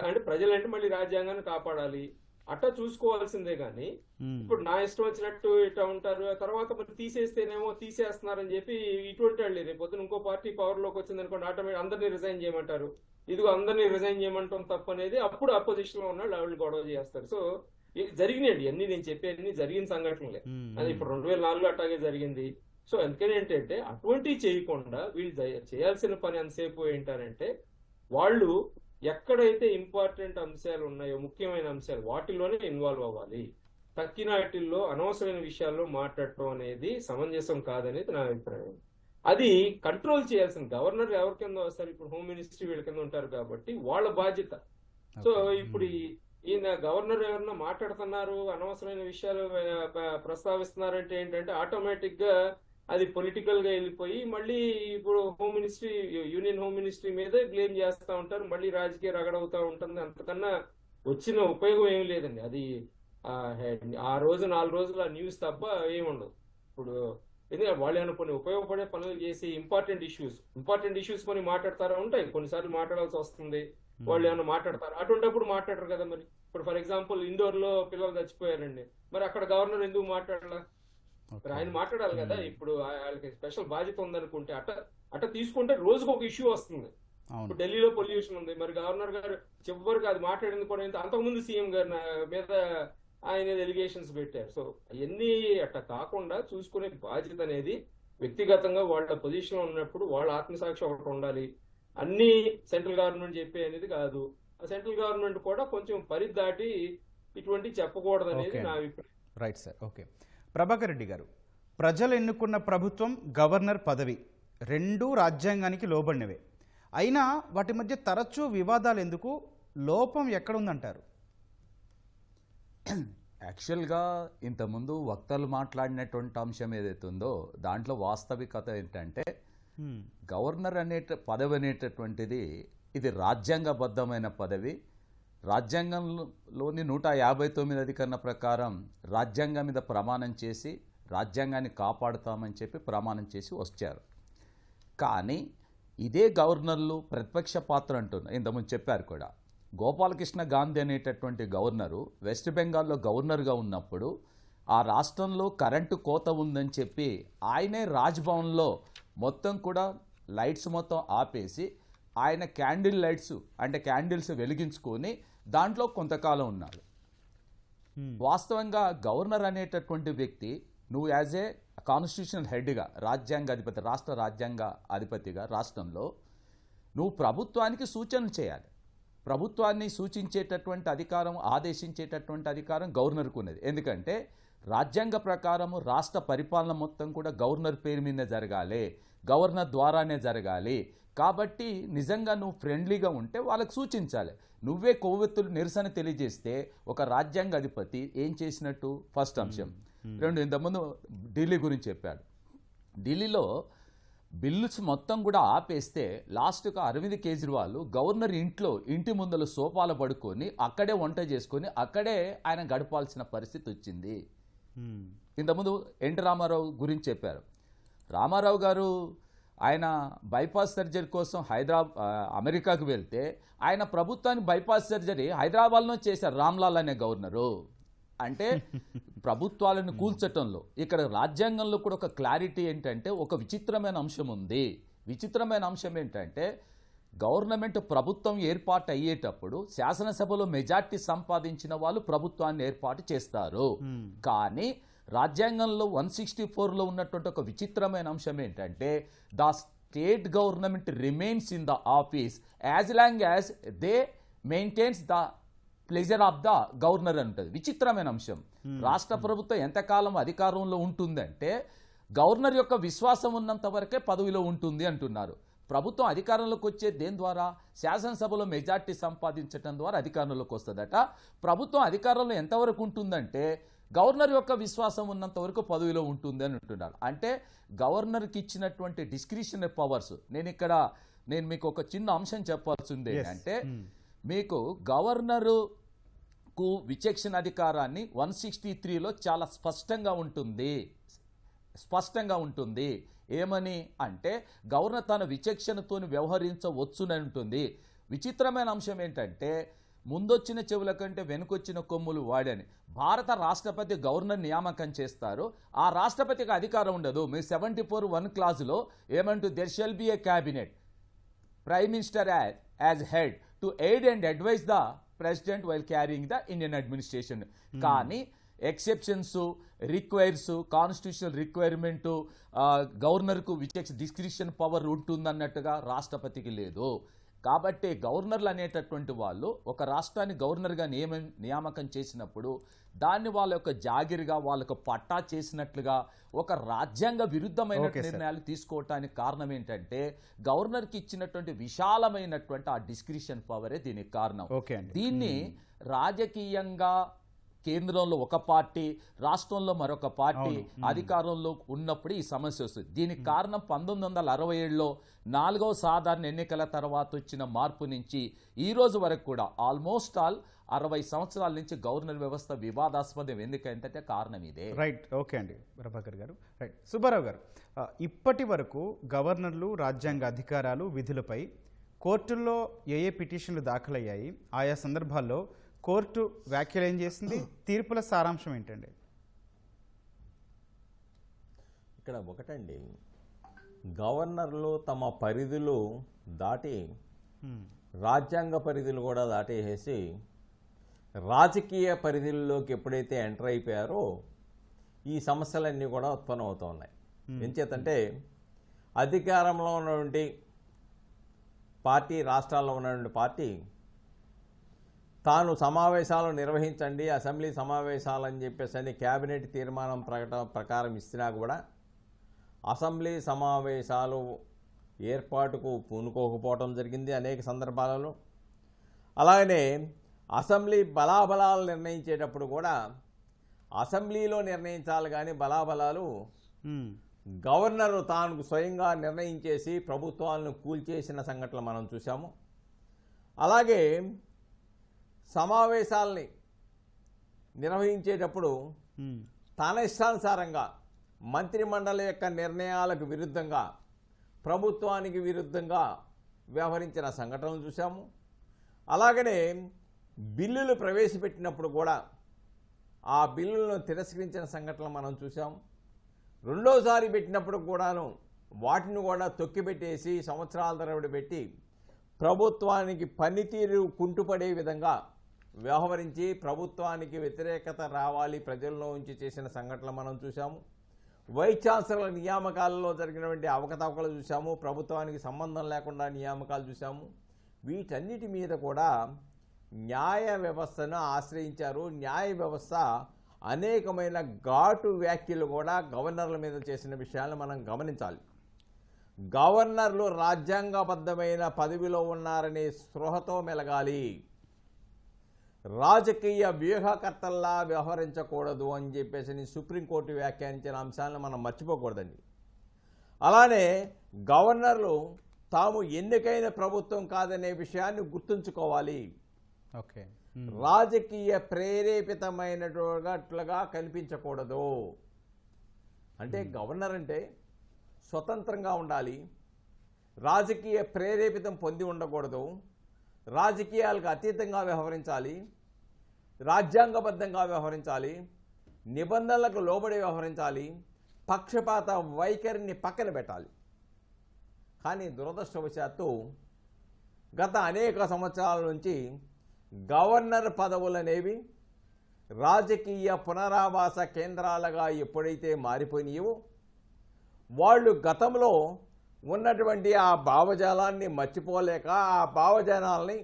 అంటే ప్రజలంటే మళ్ళీ రాజ్యాంగాన్ని కాపాడాలి, అట్టా చూసుకోవాల్సిందే. కానీ ఇప్పుడు నా ఇష్టం వచ్చినట్టు ఇట్లా ఉంటారు, తర్వాత మరి తీసేస్తేనేమో తీసేస్తున్నారని చెప్పి ఇటువంటి వాళ్ళు రేపు పొద్దున ఇంకో పార్టీ పవర్ లోకి వచ్చింది అనుకోండి, ఆటోమేటిక్ అందరినీ రిజైన్ చేయమంటారు. ఇదిగో అందరినీ రిజైన్ చేయమంటాం తప్పు అనేది, అప్పుడు అపోజిషన్ లో ఉన్న వాళ్ళు గొడవ చేస్తారు. సో జరిగినాయండి అన్ని, నేను చెప్పేది జరిగిన సంఘటనలే. అది ఇప్పుడు 2004లో అట్లాగే జరిగింది. సో అందుకని ఏంటంటే అటువంటివి చేయకుండా వీళ్ళు చేయాల్సిన పని ఎంతసేపు ఏంటంటే వాళ్ళు ఎక్కడైతే ఇంపార్టెంట్ అంశాలు ఉన్నాయో, ముఖ్యమైన అంశాలు, వాటిలోనే ఇన్వాల్వ్ అవ్వాలి. తక్కిన వాటిల్లో అనవసరమైన విషయాల్లో మాట్లాడటం అనేది సమంజసం కాదనేది నా అభిప్రాయం. అది కంట్రోల్ చేయాల్సిన గవర్నర్ ఎవరి కింద వస్తారు, ఇప్పుడు హోమ్ మినిస్ట్రీ వీళ్ళ కింద ఉంటారు కాబట్టి వాళ్ళ బాధ్యత. సో ఇప్పుడు ఈయన గవర్నర్ ఎవరన్నా మాట్లాడుతున్నారు, అనవసరమైన విషయాలు ప్రస్తావిస్తున్నారంటే ఏంటంటే ఆటోమేటిక్ గా అది పొలిటికల్ గా వెళ్ళిపోయి మళ్ళీ ఇప్పుడు home ministry, union home ministry మీద బ్లేమ్ చేస్తూ ఉంటారు, మళ్ళీ రాజకీయ రగడవుతా ఉంటుంది. అంతకన్నా వచ్చిన ఉపయోగం ఏమి లేదండి. అది ఆ రోజు 4 రోజులు ఆ న్యూస్ తప్ప ఏముండదు. ఇప్పుడు ఎందుకంటే వాళ్ళు ఏమైనా కొన్ని ఉపయోగపడే పనులు చేసి ఇంపార్టెంట్ ఇష్యూస్ కొన్ని మాట్లాడతారా ఉంటాయి, కొన్నిసార్లు మాట్లాడాల్సి వస్తుంది, వాళ్ళు ఏమైనా మాట్లాడతారు, అటువంటిప్పుడు మాట్లాడరు కదా. మరి ఇప్పుడు ఫర్ ఎగ్జాంపుల్ ఇండోర్ లో పిల్లలు చచ్చిపోయారండి, మరి అక్కడ గవర్నర్ ఎందుకు మాట్లాడాలా? ఆయన మాట్లాడాలి కదా. ఇప్పుడు వాళ్ళకి స్పెషల్ బాధ్యత ఉందనుకుంటే అట్ట తీసుకుంటే రోజుకు ఒక ఇష్యూ వస్తుంది. ఇప్పుడు ఢిల్లీలో పొల్యూషన్ ఉంది, మరి గవర్నర్ గారు చివరికి అది మాట్లాడింది కూడా అంతకుముందు సీఎం గారి మీద ఆయన ఎలిగేషన్స్ పెట్టారు. సో అవన్నీ అట్లా కాకుండా చూసుకునే బాధ్యత అనేది వ్యక్తిగతంగా వాళ్ళ పొజిషన్ లో ఉన్నప్పుడు వాళ్ళ ఆత్మసాక్షి ఒకటి ఉండాలి. అన్ని సెంట్రల్ గవర్నమెంట్ చెప్పే అనేది కాదు. ఆ సెంట్రల్ గవర్నమెంట్ కూడా కొంచెం పరిధి దాటి ఇటువంటి చెప్పకూడదు అనేది నా అభిప్రాయం. Right sir. Okay, Prabhakar Reddy గారు, ప్రజలు ఎన్నుకున్న ప్రభుత్వం, గవర్నర్ పదవి రెండూ రాజ్యాంగానికి లోబడినవే. అయినా వాటి మధ్య తరచూ వివాదాలు ఎందుకు? లోపం ఎక్కడుందంటారు? యాక్చువల్గా ఇంతకుముందు వక్తలు మాట్లాడినటువంటి అంశం ఏదైతే ఉందో దాంట్లో వాస్తవికత ఏంటంటే గవర్నర్ పదవి అనేటటువంటిది ఇది రాజ్యాంగబద్ధమైన పదవి. రాజ్యాంగంలోని 159 అధికరణ ప్రకారం రాజ్యాంగం మీద ప్రమాణం చేసి రాజ్యాంగాన్ని కాపాడుతామని చెప్పి ప్రమాణం చేసి వచ్చారు. కానీ ఇదే గవర్నర్లు ప్రతిపక్ష పాత్ర అంటున్నారు. ఇంతకుముందు చెప్పారు కూడా, గోపాలకృష్ణ గాంధీ అనేటటువంటి గవర్నరు వెస్ట్ బెంగాల్లో గవర్నర్గా ఉన్నప్పుడు ఆ రాష్ట్రంలో కరెంటు కోత ఉందని చెప్పి ఆయనే రాజ్భవన్లో మొత్తం కూడా లైట్స్ మొత్తం ఆపేసి ఆయన క్యాండిల్ లైట్స్ అంటే క్యాండిల్స్ వెలిగించుకొని దాంట్లో కొంతకాలం ఉన్నాడు. వాస్తవంగా గవర్నర్ అనేటటువంటి వ్యక్తి, నువ్వు యాజ్ ఏ కాన్స్టిట్యూషనల్ హెడ్గా, రాజ్యాంగ అధిపతి, రాష్ట్ర రాజ్యాంగ అధిపతిగా రాష్ట్రంలో నువ్వు ప్రభుత్వానికి సూచనలు చేయాలి. ప్రభుత్వాన్ని సూచించేటటువంటి అధికారం, ఆదేశించేటటువంటి అధికారం గవర్నర్కు ఉన్నది. ఎందుకంటే రాజ్యాంగ ప్రకారము రాష్ట్ర పరిపాలన మొత్తం కూడా గవర్నర్ పేరు మీదే జరగాలి, గవర్నర్ ద్వారానే జరగాలి. కాబట్టి నిజంగా నువ్వు ఫ్రెండ్లీగా ఉంటే వాళ్ళకి సూచించాలి. నువ్వే కొవ్వెత్తులు నిరసన తెలియజేస్తే ఒక రాజ్యాంగ అధిపతి ఏం చేసినట్టు? ఫస్ట్ అంశం. రెండు, ఇంతకుముందు ఢిల్లీ గురించి చెప్పాడు. ఢిల్లీలో బిల్లుస్ మొత్తం కూడా ఆపేస్తే లాస్ట్గా అరవింద్ కేజ్రీవాల్ గవర్నర్ ఇంటి ముందర సోఫాలు పడుకొని అక్కడే వంట చేసుకొని అక్కడే ఆయన గడపాల్సిన పరిస్థితి వచ్చింది. ఇంతకుముందు ఎన్టీ రామారావు గురించి చెప్పారు. రామారావు గారు ఆయన బైపాస్ సర్జరీ కోసం అమెరికాకు వెళ్తే ఆయన ప్రభుత్వాన్ని బైపాస్ సర్జరీ హైదరాబాద్లో చేశారు రామ్లాల్ అనే గవర్నరు. అంటే ప్రభుత్వాలను కూల్చటంలో ఇక్కడ రాజ్యాంగంలో కూడా ఒక క్లారిటీ ఏంటంటే ఒక విచిత్రమైన అంశం ఉంది. విచిత్రమైన అంశం ఏంటంటే గవర్నమెంట్ ప్రభుత్వం ఏర్పాటు అయ్యేటప్పుడు శాసనసభలో మెజార్టీ సంపాదించిన వాళ్ళు ప్రభుత్వాన్ని ఏర్పాటు చేస్తారు. కానీ రాజ్యాంగంలో 164లో ఉన్నటువంటి ఒక విచిత్రమైన అంశం ఏంటంటే the state government remains in the office as long as they maintains the pleasure of the governor అని ఉంటుంది. విచిత్రమైన అంశం. రాష్ట్ర ప్రభుత్వం ఎంతకాలం అధికారంలో ఉంటుందంటే గవర్నర్ యొక్క విశ్వాసం ఉన్నంత వరకే పదవిలో ఉంటుంది అంటున్నారు. ప్రభుత్వం అధికారంలోకి వచ్చే దేని ద్వారా? శాసనసభలో మెజార్టీ సంపాదించడం ద్వారా అధికారంలోకి వస్తుందట. ప్రభుత్వం అధికారంలో ఎంతవరకు ఉంటుందంటే గవర్నర్ యొక్క విశ్వాసం ఉన్నంత వరకు పదవిలో ఉంటుంది అని అంటున్నారు. అంటే గవర్నర్కి ఇచ్చినటువంటి డిస్క్రిషనరీ పవర్స్, నేను మీకు ఒక చిన్న అంశం చెప్పాల్సి ఉంది. అంటే మీకు గవర్నరుకు విచక్షణ అధికారాన్ని 163లో చాలా స్పష్టంగా ఉంటుంది. ఏమని అంటే గవర్నర్ తన విచక్షణతో వ్యవహరించవచ్చునని ఉంటుంది. విచిత్రమైన అంశం ఏంటంటే ముందొచ్చిన చెవుల కంటే వెనుకొచ్చిన కొమ్ములు వాడని. భారత రాష్ట్రపతి గవర్నర్ నియామకం చేస్తారు. ఆ రాష్ట్రపతికి అధికారం ఉండదు. మీ 74(1) క్లాజులో ఏమంటూ there shall be a cabinet prime minister as head to aid and advise the president while carrying the Indian administration. కానీ ఎక్సెప్షన్స్, రిక్వైర్స్, కాన్స్టిట్యూషనల్ రిక్వైర్మెంటు గవర్నర్కు డిస్క్రిషన్ పవర్ ఉంటుందన్నట్టుగా రాష్ట్రపతికి లేదు. కాబట్టి గవర్నర్లు అనేటటువంటి వాళ్ళు ఒక రాష్ట్రాన్ని గవర్నర్గా నియామకం చేసినప్పుడు దాన్ని వాళ్ళ యొక్క జాగిరిగా వాళ్ళకు పట్టా చేసినట్లుగా ఒక రాజ్యాంగ విరుద్ధమైన నిర్ణయాలు తీసుకోవటానికి కారణం ఏంటంటే గవర్నర్కి ఇచ్చినటువంటి విశాలమైనటువంటి ఆ డిస్క్రిషన్ పవరే దీనికి కారణం. దీన్ని రాజకీయంగా కేంద్రంలో ఒక పార్టీ, రాష్ట్రంలో మరొక పార్టీ అధికారంలో ఉన్నప్పుడు ఈ సమస్య వస్తుంది. దీనికి కారణం 1967లో 4వ సాధారణ ఎన్నికల తర్వాత వచ్చిన మార్పు నుంచి ఈ రోజు వరకు కూడా ఆల్మోస్ట్ 60 సంవత్సరాల నుంచి గవర్నర్ వ్యవస్థ వివాదాస్పదం. ఎందుకంటే కారణం ఇదే. రైట్. ఓకే అండి ప్రభాకర్ గారు. రైట్. సుబ్బారావు గారు, ఇప్పటి వరకు గవర్నర్లు రాజ్యాంగ అధికారాలు విధులపై కోర్టుల్లో ఏ పిటిషన్లు దాఖలయ్యాయి, ఆయా సందర్భాల్లో కోర్టు వ్యాఖ్యలు ఏం చేసింది, తీర్పుల సారాంశం ఏంటండి? ఇక్కడ ఒకటండి, గవర్నర్లు తమ పరిధులు దాటి రాజ్యాంగ పరిధులు కూడా దాటేసి రాజకీయ పరిధుల్లోకి ఎప్పుడైతే ఎంటర్ అయిపోయారో ఈ సమస్యలన్నీ కూడా ఉత్పన్నం అవుతూ ఉన్నాయి. ఎంచేతంటే అధికారంలో ఉన్నటువంటి పార్టీ, రాష్ట్రాల్లో ఉన్నటువంటి పార్టీ తాను సమావేశాలు నిర్వహించండి, అసెంబ్లీ సమావేశాలు అని చెప్పేసి క్యాబినెట్ తీర్మానం ప్రకారం ఇచ్చినా కూడా అసెంబ్లీ సమావేశాలు ఏర్పాటుకు పూనుకోకపోవడం జరిగింది అనేక సందర్భాలలో. అలాగనే అసెంబ్లీ బలాబలాలు నిర్ణయించేటప్పుడు కూడా అసెంబ్లీలో నిర్ణయించాలి కానీ బలాబలాలు గవర్నరు తాను స్వయంగా నిర్ణయించేసి ప్రభుత్వాలను కూల్చేసిన సంఘటనలు మనం చూసాము. అలాగే సమావేశాలని నిర్వహించేటప్పుడు తన ఇష్టానుసారంగా మంత్రిమండలి యొక్క నిర్ణయాలకు విరుద్ధంగా, ప్రభుత్వానికి విరుద్ధంగా వ్యవహరించిన సంఘటనలు చూసాము. అలాగనే బిల్లులు ప్రవేశపెట్టినప్పుడు కూడా ఆ బిల్లులను తిరస్కరించిన సంఘటనలు మనం చూసాము. రెండోసారి పెట్టినప్పుడు కూడాను వాటిని కూడా తొక్కిపెట్టేసి సంవత్సరాల తరబడి పెట్టి ప్రభుత్వానికి పనితీరు కుంటుపడే విధంగా వ్యవహరించి ప్రభుత్వానికి వ్యతిరేకత రావాలి ప్రజల్లో ఉంచి చేసిన సంఘటనలు మనం చూసాము. వైస్ ఛాన్సలర్ నియామకాలలో జరిగినటువంటి అవకతవకలు చూసాము. ప్రభుత్వానికి సంబంధం లేకుండా నియామకాలు చూసాము. వీటన్నిటి మీద కూడా న్యాయ వ్యవస్థను ఆశ్రయించారు. న్యాయ వ్యవస్థ అనేకమైన ఘాటు వ్యాఖ్యలు కూడా గవర్నర్ల మీద చేసిన విషయాలను మనం గమనించాలి. గవర్నర్లు రాజ్యాంగబద్ధమైన పదవిలో ఉన్నారనే స్పృహతో మెలగాలి, రాజకీయ వ్యూహకర్తల్లా వ్యవహరించకూడదు అని చెప్పేసి సుప్రీంకోర్టు వ్యాఖ్యానించిన అంశాలను మనం మర్చిపోకూడదండి. అలానే గవర్నర్లు తాము ఎన్నికైన ప్రభుత్వం కాదనే విషయాన్ని గుర్తుంచుకోవాలి. ఓకే. రాజకీయ ప్రేరేపితమైనట్లుగా కనిపించకూడదు. అంటే గవర్నర్ అంటే స్వతంత్రంగా ఉండాలి, రాజకీయ ప్రేరేపితం పొంది ఉండకూడదు, రాజకీయాలకు అతీతంగా వ్యవహరించాలి, రాజ్యాంగబద్ధంగా వ్యవహరించాలి, నిబంధనలకు లోబడి వ్యవహరించాలి, పక్షపాత వైఖరిని పక్కన పెట్టాలి. కానీ దురదృష్టవశాత్తు గత అనేక సంవత్సరాల నుంచి గవర్నర్ పదవులనేవి రాజకీయ పునరావాస కేంద్రాలుగా ఎప్పుడైతే మారిపోయినాయో వాళ్ళు గతంలో ఉన్నటువంటి ఆ భావజాలాన్ని మర్చిపోలేక ఆ భావజాలాల్ని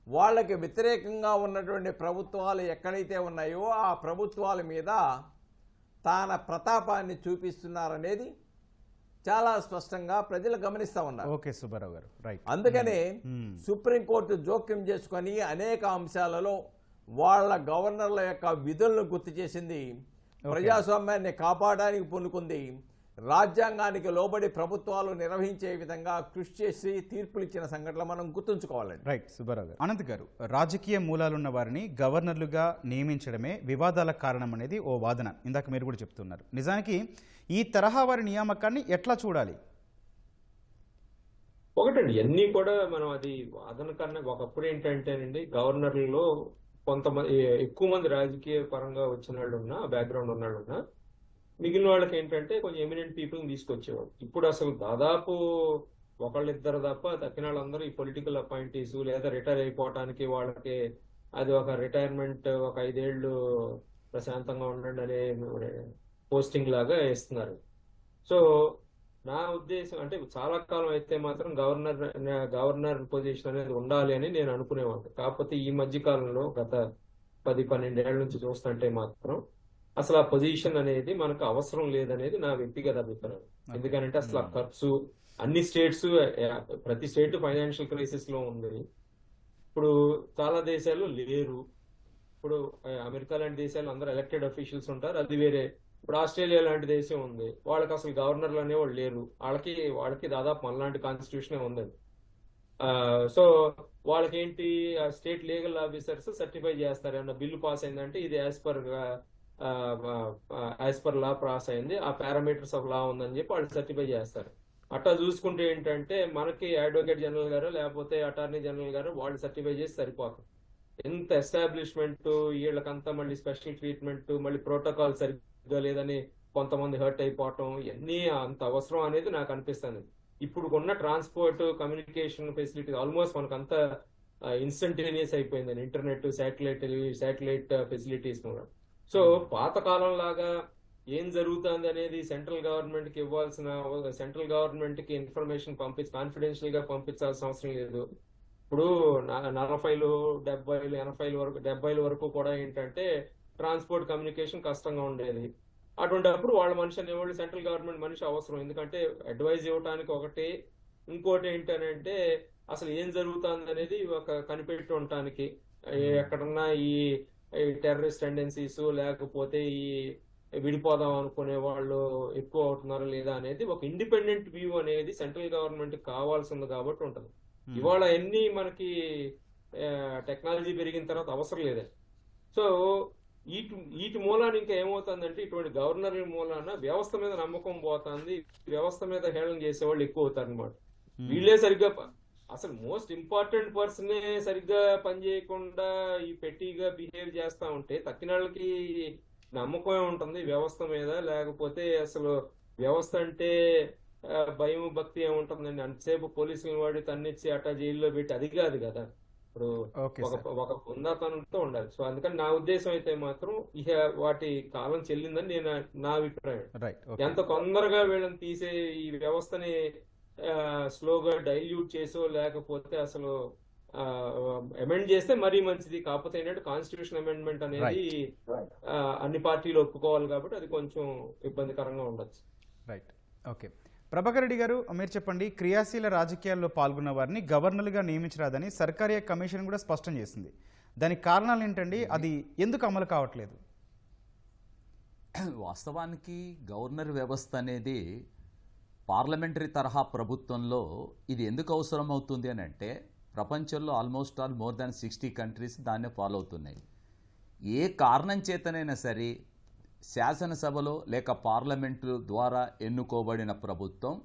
వాళ్ళకి వ్యతిరేకంగా ఉన్నటువంటి ప్రభుత్వాలు ఎక్కడైతే ఉన్నాయో ఆ ప్రభుత్వాల మీద తన ప్రతాపాన్ని చూపిస్తున్నారనేది చాలా స్పష్టంగా ప్రజలు గమనిస్తూ ఉన్నారు. ఓకే సుబ్బారావు గారు, రైట్. అందుకనే సుప్రీంకోర్టు జోక్యం చేసుకొని అనేక అంశాలలో వాళ్ళ గవర్నర్ల యొక్క విధులను గుర్తు చేసింది, ప్రజాస్వామ్యాన్ని కాపాడడానికి పూనుకుంది, రాజ్యాంగానికి లోబడి ప్రభుత్వాలు నిర్వహించే విధంగా కృషి చేసి తీర్పులు ఇచ్చిన సంఘటనలు మనం గుర్తుంచుకోవాలండి. రైట్ సుబ్బారావు గారు. అనంత్ గారు, రాజకీయ మూలాలున్న వారిని గవర్నర్లుగా నియమించడమే వివాదాలకు కారణం అనేది ఓ వాదన ఇందాక మీరు కూడా చెప్తున్నారు. నిజానికి ఈ తరహా వారి నియామకాన్ని ఎట్లా చూడాలి? ఒకటండి, అన్నీ కూడా మనం అది వాదన కన్నా ఒకప్పుడు ఏంటంటేనండి, గవర్నర్లలో కొంతమంది ఎక్కువ మంది రాజకీయ పరంగా వచ్చిన వాళ్ళు ఉన్నా, బ్యాక్గ్రౌండ్ ఉన్న వాళ్ళు ఉన్నా, మిగిలిన వాళ్ళకి ఏంటంటే కొంచెం ఎమినెంట్ పీపుల్ని తీసుకొచ్చేవాడు. ఇప్పుడు అసలు దాదాపు ఒకళ్ళిద్దరు తప్ప తక్కిన వాళ్ళందరూ ఈ పొలిటికల్ అపాయింటీస్ లేదా రిటైర్ అయిపోవటానికి వాళ్ళకి అది ఒక రిటైర్మెంట్, ఒక 5 ఏళ్ళు ప్రశాంతంగా ఉండండి అనే పోస్టింగ్ లాగా ఇస్తున్నారు. సో నా ఉద్దేశం అంటే చాలా కాలం అయితే మాత్రం గవర్నర్ పొజిషన్ అనేది ఉండాలి అని నేను అనుకునేవాడిని. కాకపోతే ఈ మధ్య కాలంలో గత 10-12 ఏళ్ల నుంచి చూస్తుంటే మాత్రం అసలు ఆ పొజిషన్ అనేది మనకు అవసరం లేదనేది నా వ్యక్తిగత అభిప్రాయం. ఎందుకంటే అసలు ఆ ఖర్చు అన్ని స్టేట్స్, ప్రతి స్టేట్ ఫైనాన్షియల్ క్రైసిస్ లో ఉంది. ఇప్పుడు చాలా దేశాలు లేరు. ఇప్పుడు అమెరికా లాంటి దేశాలు అందరూ ఎలక్టెడ్ అఫీషియల్స్ ఉంటారు, అది వేరే. ఇప్పుడు ఆస్ట్రేలియా లాంటి దేశం ఉంది, వాళ్ళకి అసలు గవర్నర్లు అనేవాళ్ళు లేరు. వాళ్ళకి దాదాపు మనలాంటి కాన్స్టిట్యూషనే ఉంది. సో వాళ్ళకి ఏంటి, స్టేట్ లీగల్ ఆఫీసర్స్ సర్టిఫై చేస్తారు. ఏమన్నా బిల్లు పాస్ అయిందంటే ఇది యాజ్ పర్ లా పాస్ అయింది, ఆ పారామీటర్స్ ఆఫ్ లా ఉందని చెప్పి వాళ్ళు సర్టిఫై చేస్తారు. అట్లా చూసుకుంటే ఏంటంటే మనకి అడ్వకేట్ జనరల్ గారు లేకపోతే అటార్నీ జనరల్ గారు వాళ్ళు సర్టిఫై చేసి సరిపోతుంది. ఎంత ఎస్టాబ్లిష్మెంట్, వీళ్ళకంతా మళ్ళీ స్పెషల్ ట్రీట్మెంట్, మళ్ళీ ప్రోటోకాల్ సరిగ్గా లేదని కొంతమంది హర్ట్ అయిపోవటం, ఇవన్నీ అంత అవసరం అనేది నాకు అనిపిస్తుంది. ఇప్పుడు ఉన్న ట్రాన్స్పోర్ట్ కమ్యూనికేషన్ ఫెసిలిటీ ఆల్మోస్ట్ మనకంతా ఇన్స్టంటేనియస్ అయిపోయింది, ఇంటర్నెట్, శాటిలైట్ ఫెసిలిటీస్ కూడా. సో పాతకాలం లాగా ఏం జరుగుతుంది అనేది సెంట్రల్ గవర్నమెంట్ కి ఇవ్వాల్సిన, సెంట్రల్ గవర్నమెంట్ కి ఇన్ఫర్మేషన్ కాన్ఫిడెన్షియల్ గా పంపించాల్సిన అవసరం లేదు. ఇప్పుడు 40, 70, 80 వరకు కూడా ఏంటంటే ట్రాన్స్పోర్ట్ కమ్యూనికేషన్ కష్టంగా ఉండేది. అటువంటిప్పుడు వాళ్ళ మనిషి అనేవాళ్ళు సెంట్రల్ గవర్నమెంట్ మనిషి అవసరం. ఎందుకంటే అడ్వైజ్ ఇవ్వడానికి ఒకటి, ఇంకోటి ఏంటంటే అసలు ఏం జరుగుతుంది అనేది ఒక కనిపెట్టి ఉండటానికి, ఎక్కడన్నా ఈ టెర్రరిస్ట్ టెండెన్సీస్ లేకపోతే ఈ విడిపోదాం అనుకునే వాళ్ళు ఎక్కువ అవుతున్నారు లేదా అనేది ఒక ఇండిపెండెంట్ వ్యూ అనేది సెంట్రల్ గవర్నమెంట్ కావాల్సింది కాబట్టి ఉంటుంది. ఇవాళ అన్ని మనకి టెక్నాలజీ పెరిగిన తర్వాత అవసరం లేదే. సో వీటి మూలాన ఇంకా ఏమవుతుందంటే ఇటువంటి గవర్నర్ మూలాన వ్యవస్థ మీద నమ్మకం పోతుంది, వ్యవస్థ మీద హేళన చేసేవాళ్ళు ఎక్కువ అవుతారు అనమాట. వీళ్ళే సరిగ్గా అసలు మోస్ట్ ఇంపార్టెంట్ పర్సనే సరిగ్గా పనిచేయకుండా ఈ పెట్టిగా బిహేవ్ చేస్తా ఉంటే తక్కిన వాళ్ళకి నమ్మకమే ఉంటుంది వ్యవస్థ మీద. లేకపోతే అసలు వ్యవస్థ అంటే భయం భక్తి ఏముంటుందండి, అంతసేపు పోలీసులు వాడి తన్నిచ్చి అట్టా జైల్లో పెట్టి అది కాదు కదా. ఇప్పుడు ఒక హుందాతనంతో ఉండాలి. సో అందుకని నా ఉద్దేశం అయితే మాత్రం ఇక వాటి కాలం చెల్లిందని నా అభిప్రాయం. ఎంత తొందరగా వీళ్ళని తీసే ఈ వ్యవస్థని స్లోగా డైల్యూట్ చేసో లేకపోతే అసలు అమెండ్ చేస్తే మరీ మంచిది. కాకపోతే ఏంటంటే కాన్స్టిట్యూషన్ అమెండ్మెంట్ అనేది అన్ని పార్టీలు ఒప్పుకోవాలి కాబట్టి అది కొంచెం ఇబ్బందికరంగా ఉండొచ్చు. Right, okay. ప్రభాకర్ రెడ్డి గారు, మీరు చెప్పండి. క్రియాశీల రాజకీయాల్లో పాల్గొన్న వారిని గవర్నర్లుగా నియమించరాదని సర్కారీ కమిషన్ కూడా స్పష్టం చేసింది. దానికి కారణాలు ఏంటండి? అది ఎందుకు అమలు కావట్లేదు? వాస్తవానికి గవర్నర్ వ్యవస్థ అనేది పార్లమెంటరీ తరహా ప్రభుత్వంలో ఇది ఎందుకు అవసరం అవుతుంది అని అంటే, ప్రపంచంలో almost all more than 60 countries దాన్నే ఫాలో అవుతున్నాయి. ఏ కారణం చేతనైనా సరే శాసనసభలో లేక పార్లమెంటు ద్వారా ఎన్నుకోబడిన ప్రభుత్వం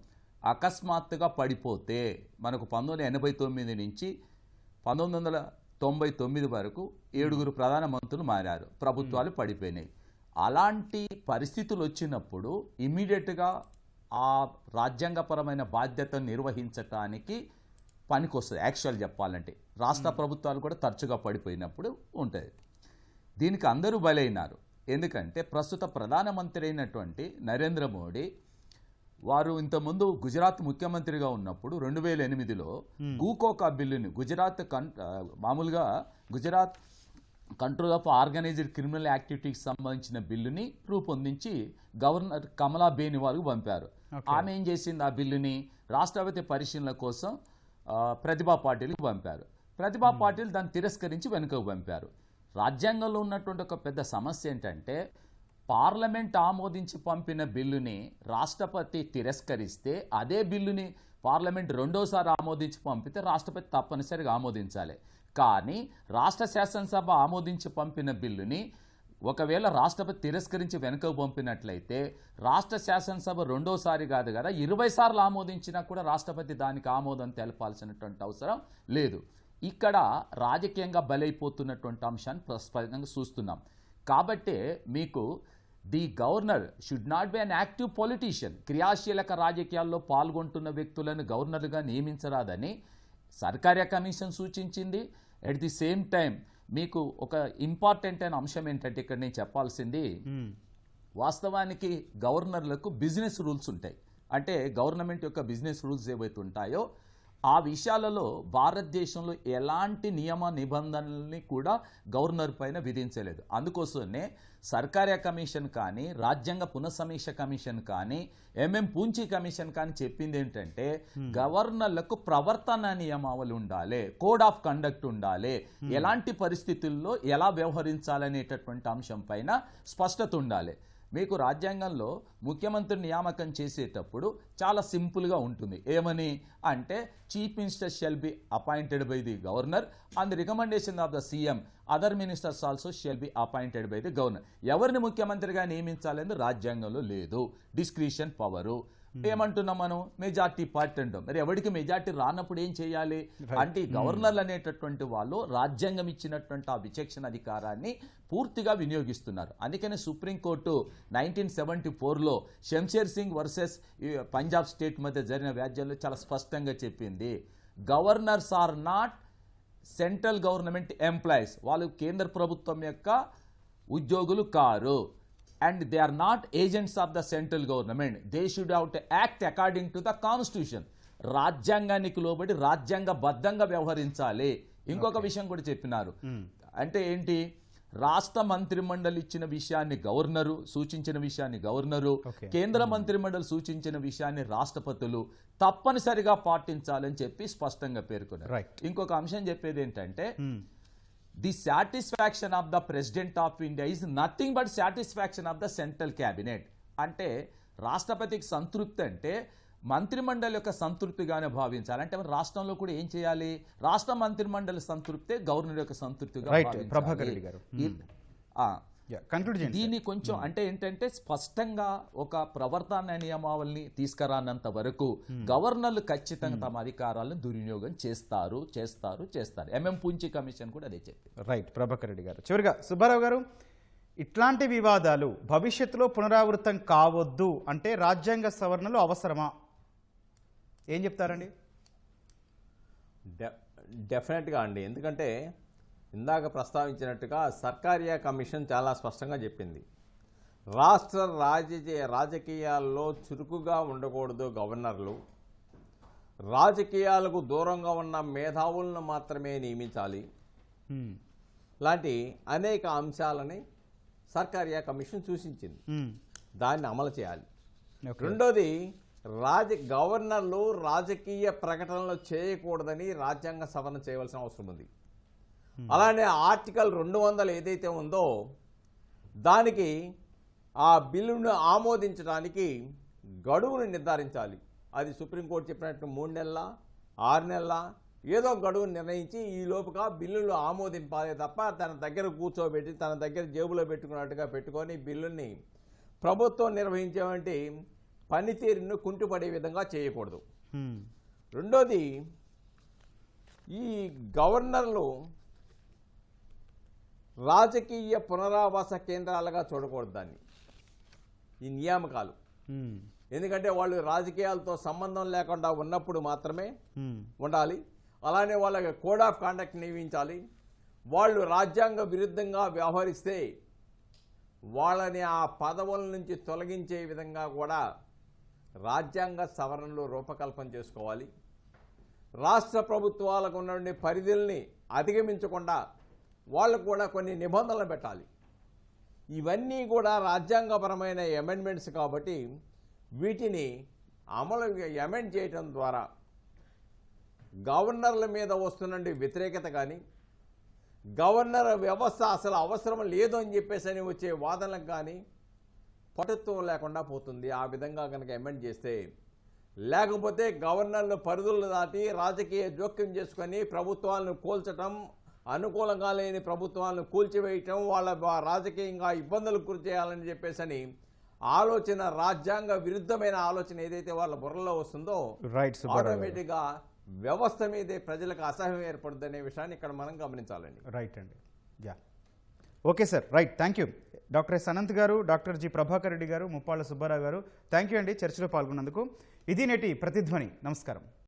అకస్మాత్తుగా పడిపోతే, మనకు 1989 నుంచి 1999 వరకు 7 ప్రధానమంత్రులు మారారు, ప్రభుత్వాలు పడిపోయినాయి. అలాంటి పరిస్థితులు వచ్చినప్పుడు ఇమ్మీడియట్గా ఆ రాజ్యాంగపరమైన బాధ్యతను నిర్వహించటానికి పనికొస్తుంది. యాక్చువల్ చెప్పాలంటే రాష్ట్ర ప్రభుత్వాలు కూడా తరచుగా పడిపోయినప్పుడు ఉంటుంది. దీనికి అందరూ బలైనారు. ఎందుకంటే ప్రస్తుత ప్రధానమంత్రి అయినటువంటి నరేంద్ర మోడీ వారు ఇంతకుముందు గుజరాత్ ముఖ్యమంత్రిగా ఉన్నప్పుడు 2008లో గూకోకా బిల్లుని మామూలుగా Gujarat control of organised criminal యాక్టివిటీకి సంబంధించిన బిల్లుని రూపొందించి గవర్నర్ కమలా బేనివాల్కు పంపారు. ఆమె ఏం చేసింది, ఆ బిల్లుని రాష్ట్రపతి పరిశీలన కోసం ప్రతిభా పాటిల్కి పంపారు. ప్రతిభా పాటిల్ దాన్ని తిరస్కరించి వెనుకకు పంపారు. రాజ్యాంగంలో ఉన్నటువంటి ఒక పెద్ద సమస్య ఏంటంటే, పార్లమెంట్ ఆమోదించి పంపిన బిల్లుని రాష్ట్రపతి తిరస్కరిస్తే అదే బిల్లుని పార్లమెంట్ రెండోసారి ఆమోదించి పంపితే రాష్ట్రపతి తప్పనిసరిగా ఆమోదించాలి. కానీ రాష్ట్ర శాసనసభ ఆమోదించి పంపిన బిల్లుని ఒకవేళ రాష్ట్రపతి తిరస్కరించి వెనుకకు పంపినట్లయితే రాష్ట్ర శాసనసభ రెండోసారి కాదు కదా 20 సార్లు ఆమోదించినా కూడా రాష్ట్రపతి దానికి ఆమోదం తెలపాల్సినటువంటి అవసరం లేదు. ఇక్కడ రాజకీయంగా బలైపోతున్నటువంటి అంశాన్ని ప్రస్ఫుటంగా చూస్తున్నాం. కాబట్టే మీకు the governor should not be an active politician, క్రియాశీలక రాజకీయాల్లో పాల్గొంటున్న వ్యక్తులను గవర్నర్గా నియమించరాదని సర్కారీ కమిషన్ సూచించింది. ఎట్ ది సేమ్ టైం మీకు ఒక ఇంపార్టెంట్ అయిన అంశం ఏంటంటే, ఇక్కడ నేను చెప్పాల్సింది, వాస్తవానికి గవర్నర్లకు బిజినెస్ రూల్స్ ఉంటాయి. అంటే గవర్నమెంట్ యొక్క బిజినెస్ రూల్స్ ఏవైతే ఉంటాయో ఆ విషయాలలో భారతదేశంలో ఎలాంటి నియమ నిబంధనల్ని కూడా గవర్నర్ పైన విధించలేదు. అందుకోసమే సర్కారీ కమిషన్ కానీ, రాజ్యాంగ పునఃసమీక్ష కమిషన్ కానీ, పూంచి కమిషన్ కానీ చెప్పింది ఏంటంటే, గవర్నర్లకు ప్రవర్తన నియమావళి ఉండాలి, కోడ్ ఆఫ్ కండక్ట్ ఉండాలి, ఎలాంటి పరిస్థితుల్లో ఎలా వ్యవహరించాలనేటటువంటి అంశం పైన స్పష్టత ఉండాలి. మీకు రాజ్యాంగంలో ముఖ్యమంత్రి నియామకం చేసేటప్పుడు చాలా సింపుల్గా ఉంటుంది. ఏమని అంటే, chief minister shall be appointed by the governor on the recommendation of the CM, other ministers also shall be appointed by the governor. ఎవరిని ముఖ్యమంత్రిగా నియమించాలని రాజ్యాంగంలో లేదు, డిస్క్రిషన్ పవరు. ఏమంటున్నాం మనం, మెజార్టీ పార్టీ అంటాం. మరి ఎవరికి మెజార్టీ రానప్పుడు ఏం చేయాలి అంటే, గవర్నర్లు అనేటటువంటి వాళ్ళు రాజ్యాంగం ఇచ్చినటువంటి ఆ విచక్షణ అధికారాన్ని పూర్తిగా వినియోగిస్తున్నారు. అందుకనే సుప్రీంకోర్టు 1974లో శంషేర్ సింగ్ వర్సెస్ పంజాబ్ స్టేట్ మధ్య జరిగిన వ్యాజ్యంలో చాలా స్పష్టంగా చెప్పింది, governors are not central government employees, వాళ్ళు కేంద్ర ప్రభుత్వం యొక్క ఉద్యోగులు కారు. And they are not agents of the central government. They should have to act according to the constitution. రాజ్యాంగానికి లోబడి రాజ్యాంగబద్ధంగా వ్యవహరించాలి. ఇంకొక విషయం కూడా చెప్పినారు. అంటే ఏంటి, రాష్ట్ర మంత్రిమండలి ఇచ్చిన విషయాన్ని గవర్నరు, సూచించిన విషయాన్ని గవర్నరు, కేంద్ర మంత్రిమండలి సూచించిన విషయాన్ని రాష్ట్రపతులు తప్పనిసరిగా పాటించాలని చెప్పి స్పష్టంగా పేర్కొన్నారు. ఇంకొక అంశం చెప్పేది ఏంటంటే, the satisfaction of the President of India is nothing but satisfaction of the central cabinet. అంటే రాష్ట్రపతికి సంతృప్తి అంటే మంత్రిమండలి యొక్క సంతృప్తిగానే భావించాలి. అంటే రాష్ట్రంలో కూడా ఏం చేయాలి, రాష్ట్ర మంత్రిమండలి సంతృప్తే గవర్నర్ యొక్క సంతృప్తిగా భావించాలి. దీన్ని కొంచెం అంటే ఏంటంటే, స్పష్టంగా ఒక ప్రవర్తన నియమావళిని తీసుకురానంత వరకు గవర్నర్లు ఖచ్చితంగా తమ అధికారాలను దుర్వినియోగం చేస్తారు. పూంచి కమిషన్ కూడా అదే చెప్పింది. రైట్, ప్రభాకర్ రెడ్డి గారు. చివరిగా సుబ్బారావు గారు, ఇట్లాంటి వివాదాలు భవిష్యత్తులో పునరావృతం కావద్దు అంటే రాజ్యాంగ సవరణలు అవసరమా? ఏం చెప్తారండి? డెఫినెట్గా అండి. ఎందుకంటే ఇందాక ప్రస్తావించినట్టుగా సర్కారీ కమిషన్ చాలా స్పష్టంగా చెప్పింది, రాష్ట్ర రాజకీయాల్లో చురుకుగా ఉండకూడదు గవర్నర్లు, రాజకీయాలకు దూరంగా ఉన్న మేధావులను మాత్రమే నియమించాలి లాంటి అనేక అంశాలని సర్కారియా కమిషన్ సూచించింది. దాన్ని అమలు చేయాలి. రెండోది, గవర్నర్లు రాజకీయ ప్రకటనలు చేయకూడదని రాజ్యాంగ సవరణ చేయవలసిన అవసరం ఉంది. అలానే ఆర్టికల్ 200 ఏదైతే ఉందో దానికి ఆ బిల్లును ఆమోదించడానికి గడువును నిర్ధారించాలి. అది సుప్రీంకోర్టు చెప్పినట్టు 3 నెలల 6 నెలల ఏదో గడువును నిర్ణయించి ఈ లోపుగా బిల్లులు ఆమోదింపాలి తప్ప తన దగ్గర కూర్చోబెట్టి తన దగ్గర జేబులో పెట్టుకున్నట్టుగా పెట్టుకొని బిల్లుల్ని ప్రభుత్వం నిర్వహించేవంటి పనితీరును కుంటుపడే విధంగా చేయకూడదు. రెండోది, ఈ గవర్నర్లు రాజకీయ పునరావాస కేంద్రాలుగా చూడకూడదు దాన్ని, ఈ నియామకాలు. ఎందుకంటే వాళ్ళు రాజకీయాలతో సంబంధం లేకుండా ఉన్నప్పుడు మాత్రమే ఉండాలి. అలానే వాళ్ళకి కోడ్ ఆఫ్ కాండక్ట్ నియమించాలి. వాళ్ళు రాజ్యాంగ విరుద్ధంగా వ్యవహరిస్తే వాళ్ళని ఆ పదవుల నుంచి తొలగించే విధంగా కూడా రాజ్యాంగ సవరణలు రూపకల్పన చేసుకోవాలి. రాష్ట్ర ప్రభుత్వాలకు ఉన్న పరిధుల్ని అధిగమించకుండా వాళ్ళకు కూడా కొన్ని నిబంధనలు పెట్టాలి. ఇవన్నీ కూడా రాజ్యాంగపరమైన అమెండ్మెంట్స్ కాబట్టి వీటిని అమెండ్ చేయటం ద్వారా గవర్నర్ల మీద వస్తున్న వ్యతిరేకత కానీ, గవర్నర్ వ్యవస్థ అసలు అవసరం లేదు అని చెప్పేసి వచ్చే వాదనలకు కానీ పటుత్వం లేకుండా పోతుంది ఆ విధంగా కనుక అమెండ్ చేస్తే. లేకపోతే గవర్నర్లు పరిధులు దాటి రాజకీయ జోక్యం చేసుకొని ప్రభుత్వాలను కూల్చటం, అనుకూలంగా లేని ప్రభుత్వాలను కూల్చివేయటం, వాళ్ళ రాజకీయంగా ఇబ్బందులకు గురి చేయాలని చెప్పేసి ఆలోచన, రాజ్యాంగ విరుద్ధమైన ఆలోచన ఏదైతే వాళ్ళ బుర్రలో వస్తుందో ఆటోమేటిక్గా వ్యవస్థ మీదే ప్రజలకు అసహ్యం ఏర్పడుతుంది అనే విషయాన్ని ఇక్కడ మనం గమనించాలండి. రైట్ అండి. Yeah, okay sir, right. Thank you doctor yes Anant గారు, డాక్టర్ జి ప్రభాకర్ రెడ్డి గారు, ముప్పాళ్ళ సుబ్బారావు గారు. థ్యాంక్ యూ అండి చర్చలో పాల్గొన్నందుకు. ఇది నేటి ప్రతిధ్వని. నమస్కారం.